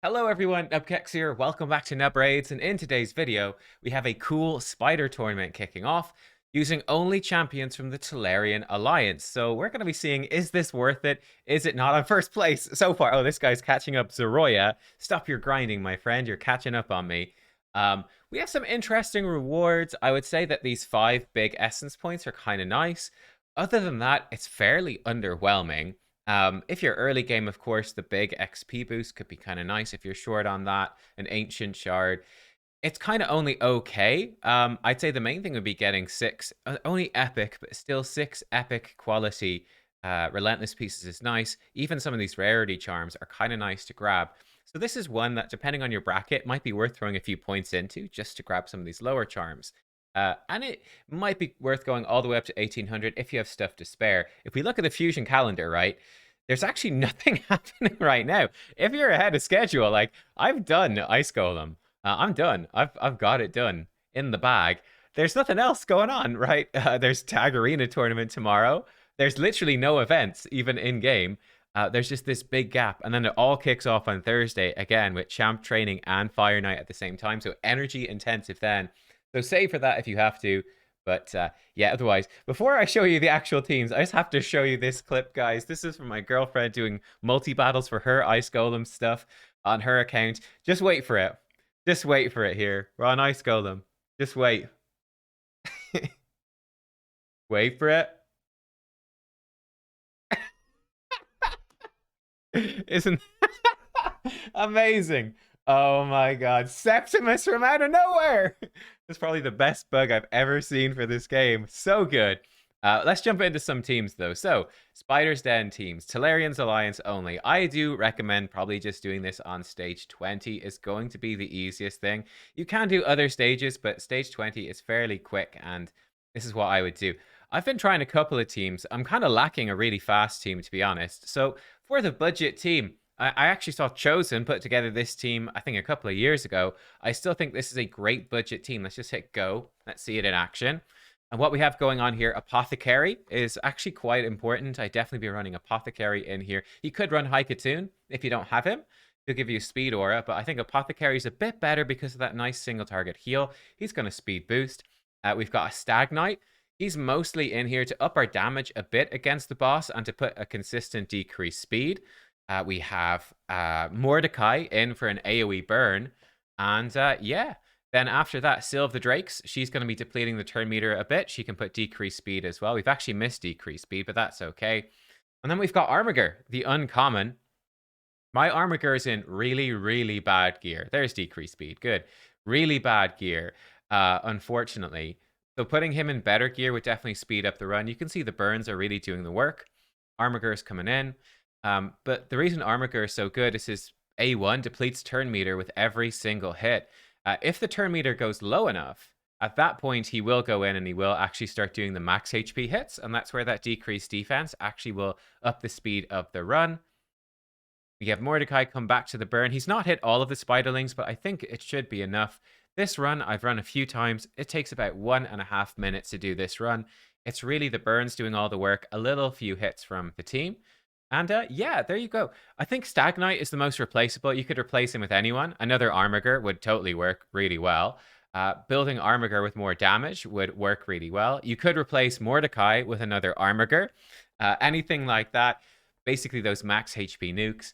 Hello everyone, nubkeks here. Welcome back to Nub Raids, and in today's video, we have a cool spider tournament kicking off using only champions from the Telerian Alliance. So we're going to be seeing, is this worth it? Is it not on first place so far? Oh, this guy's catching up Zeroya. Stop your grinding, my friend. You're catching up on me. We have some interesting rewards. I would say that these 5 big essence points are kind of nice. Other than that, it's fairly underwhelming. If you're early game, of course, the big XP boost could be kind of nice if you're short on that. An ancient shard. It's kind of only okay. I'd say the main thing would be getting 6, only epic, but still 6 epic quality relentless pieces is nice. Even some of these rarity charms are kind of nice to grab. So this is one that, depending on your bracket, might be worth throwing a few points into just to grab some of these lower charms. And it might be worth going all the way up to 1800 if you have stuff to spare. If we look at the fusion calendar, right, there's actually nothing happening right now. If you're ahead of schedule, like, I've done Ice Golem. I'm done. I've got it done in the bag. There's nothing else going on, right? There's Tag Arena tournament tomorrow. There's literally no events, even in game. There's just this big gap, and then it all kicks off on Thursday again with Champ Training and Fire Night at the same time. So energy intensive then. So save for that if you have to. But yeah, otherwise, before I show you the actual teams, I just have to show you this clip, guys. This is from my girlfriend doing multi-battles for her Ice Golem stuff on her account. Just wait for it. Just wait for it here. We're on Ice Golem. Just wait. Wait for it. Isn't amazing? Oh my god. Septimus from out of nowhere! This is probably the best bug I've ever seen for this game. So good. Let's jump into some teams though. So, Spider's Den teams, Telerian's Alliance only. I do recommend probably just doing this on stage 20. It's going to be the easiest thing. You can do other stages, but stage 20 is fairly quick, and this is what I would do. I've been trying a couple of teams. I'm kind of lacking a really fast team, to be honest. So, for the budget team, I actually saw Chosen put together this team, I think, a couple of years ago. I still think this is a great budget team. Let's just hit go. Let's see it in action. And what we have going on here, Apothecary is actually quite important. I definitely be running Apothecary in here. You could run Haikatoon if you don't have him. He'll give you speed aura, but I think Apothecary is a bit better because of that nice single target heal. He's going to speed boost. We've got a Stag Knight. He's mostly in here to up our damage a bit against the boss and to put a consistent decreased speed. We have Mordecai in for an AoE burn. And yeah, then after that, Sylve the Drakes, she's going to be depleting the turn meter a bit. She can put decreased speed as well. We've actually missed decreased speed, but that's okay. And then we've got Armiger, the uncommon. My Armiger is in really, really bad gear. There's decreased speed. Good. Really bad gear, unfortunately. So putting him in better gear would definitely speed up the run. You can see the burns are really doing the work. Armiger is coming in. But the reason Armiger is so good is his A1 depletes turn meter with every single hit. If the turn meter goes low enough, at that point he will go in and he will actually start doing the max HP hits, and that's where that decreased defense actually will up the speed of the run. We have Mordecai come back to the burn. He's not hit all of the spiderlings, but I think it should be enough. This run I've run a few times. It takes about 1.5 minutes to do this run. It's really the burns doing all the work, a little few hits from the team. And yeah, there you go. I think Stag Knight is the most replaceable. You could replace him with anyone. Another Armiger would totally work really well. Building Armiger with more damage would work really well. You could replace Mordecai with another Armiger. Anything like that. Basically, those max HP nukes.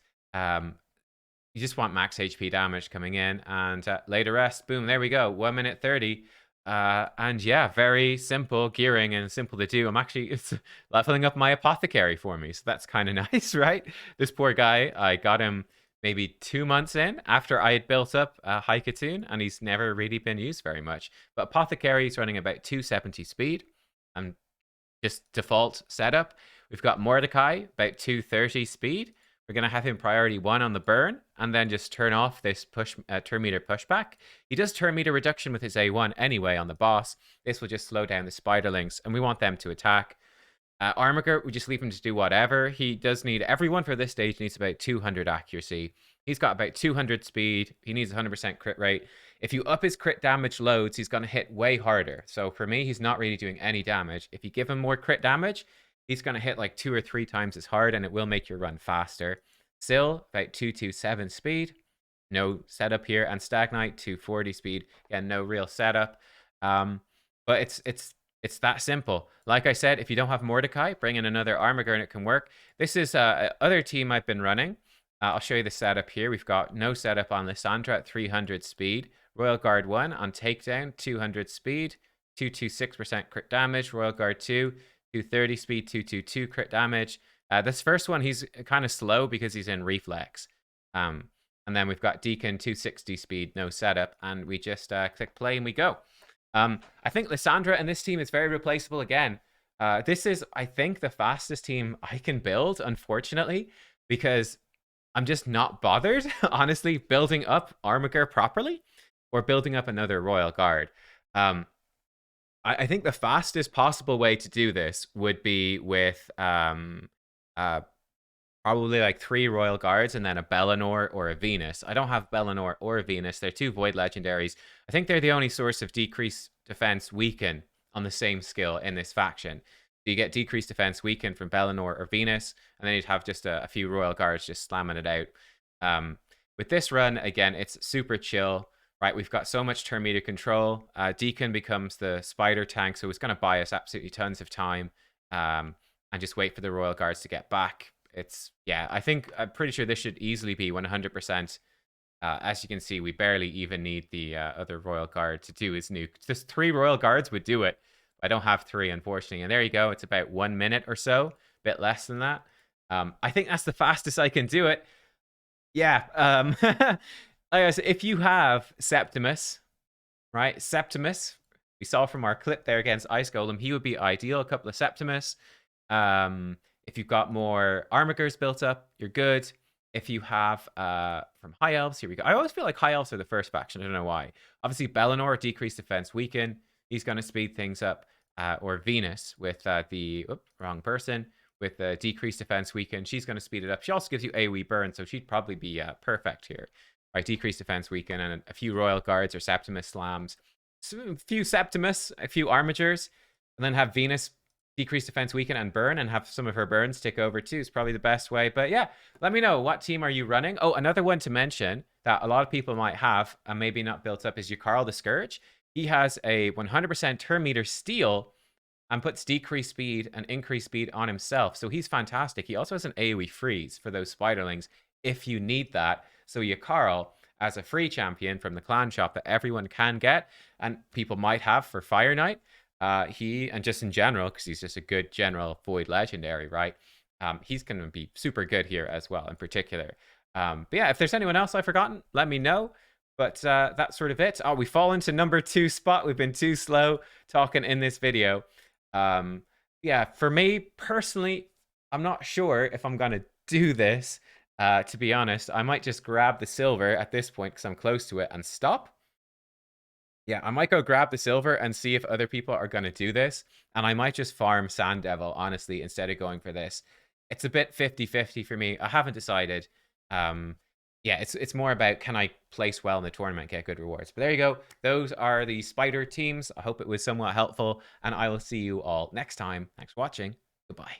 You just want max HP damage coming in. And later rest. Boom, there we go. 1 minute 30. And yeah, very simple gearing and simple to do. It's leveling up my Apothecary for me, so that's kind of nice, right? This poor guy, I got him maybe 2 months in after I had built up Haikatoon, and he's never really been used very much. But Apothecary is running about 270 speed, and just default setup. We've got Mordecai about 230 speed. We're going to have him priority 1 on the burn, and then just turn off this turn meter pushback. He does turn meter reduction with his A1 anyway on the boss. This will just slow down the spiderlings, and we want them to attack. Armiger, we just leave him to do whatever. He does need, everyone for this stage needs about 200 accuracy. He's got about 200 speed. He needs 100% crit rate. If you up his crit damage loads, he's going to hit way harder. So for me, he's not really doing any damage. If you give him more crit damage, he's going to hit like 2 or 3 times as hard, and it will make your run faster. Syl, about 227 speed. no setup here. And Stagnite 240 speed. Again, no real setup. But it's that simple. Like I said, if you don't have Mordecai, bring in another Armiger and it can work. This is other team I've been running. I'll show you the setup here. We've got no setup on Lysandra at 300 speed. Royal Guard 1 on takedown, 200 speed, 226% crit damage. Royal Guard 2, 230 speed, 222 crit damage. This first one, he's kind of slow because he's in reflex. And then we've got Deacon, 260 speed, no setup. And we just click play and we go. I think Lysandra and this team is very replaceable again. This is, I think, the fastest team I can build, unfortunately, because I'm just not bothered, honestly, building up Armiger properly or building up another Royal Guard. I think the fastest possible way to do this would be with probably like 3 Royal Guards and then a Bellinor or a Venus. I don't have Bellinor or a Venus. They're 2 Void Legendaries. I think they're the only source of decreased defense weaken on the same skill in this faction. So you get decreased defense weaken from Bellinor or Venus, and then you'd have just a few Royal Guards just slamming it out. With this run, again, it's super chill, right? We've got so much turn meter control. Deacon becomes the spider tank, so it's going to buy us absolutely tons of time, and just wait for the Royal Guards to get back. I'm pretty sure this should easily be 100%. As you can see, we barely even need the other Royal Guard to do his nuke. Just 3 Royal Guards would do it. I don't have 3, unfortunately. And there you go. It's about 1 minute or so, a bit less than that. I think that's the fastest I can do it. Yeah. Like I said, if you have Septimus, right? Septimus, we saw from our clip there against Ice Golem, he would be ideal. A couple of Septimus. If you've got more Armigers built up, you're good. If you have from High Elves, here we go. I always feel like High Elves are the first faction. I don't know why. Obviously, Bellinor, decreased defense weaken. He's going to speed things up. Or Venus with wrong person. With decreased defense weaken. She's going to speed it up. She also gives you AoE burn, so she'd probably be perfect here. Right, decreased defense weaken and a few Royal Guards or Septimus slams. So a few Septimus, a few Armigers, and then have Venus decrease defense weaken and burn and have some of her burns tick over too is probably the best way. But yeah, let me know, what team are you running? Oh, another one to mention that a lot of people might have and maybe not built up is Carl the Scourge. He has a 100% turn meter steal and puts decreased speed and increased speed on himself. So he's fantastic. He also has an AoE freeze for those spiderlings if you need that. So Carl, as a free champion from the clan shop that everyone can get and people might have for Fire Knight, he, and just in general, because he's just a good general Void Legendary, right? He's going to be super good here as well, in particular. But yeah, if there's anyone else I've forgotten, let me know. But that's sort of it. Oh, we fall into number 2 spot. We've been too slow talking in this video. Yeah, for me personally, I'm not sure if I'm going to do this. To be honest, I might just grab the silver at this point because I'm close to it and stop. Yeah, I might go grab the silver and see if other people are going to do this. And I might just farm Sand Devil, honestly, instead of going for this. It's a bit 50-50 for me. I haven't decided. Yeah, it's more about, can I place well in the tournament, get good rewards. But there you go. Those are the spider teams. I hope it was somewhat helpful. And I will see you all next time. Thanks for watching. Goodbye.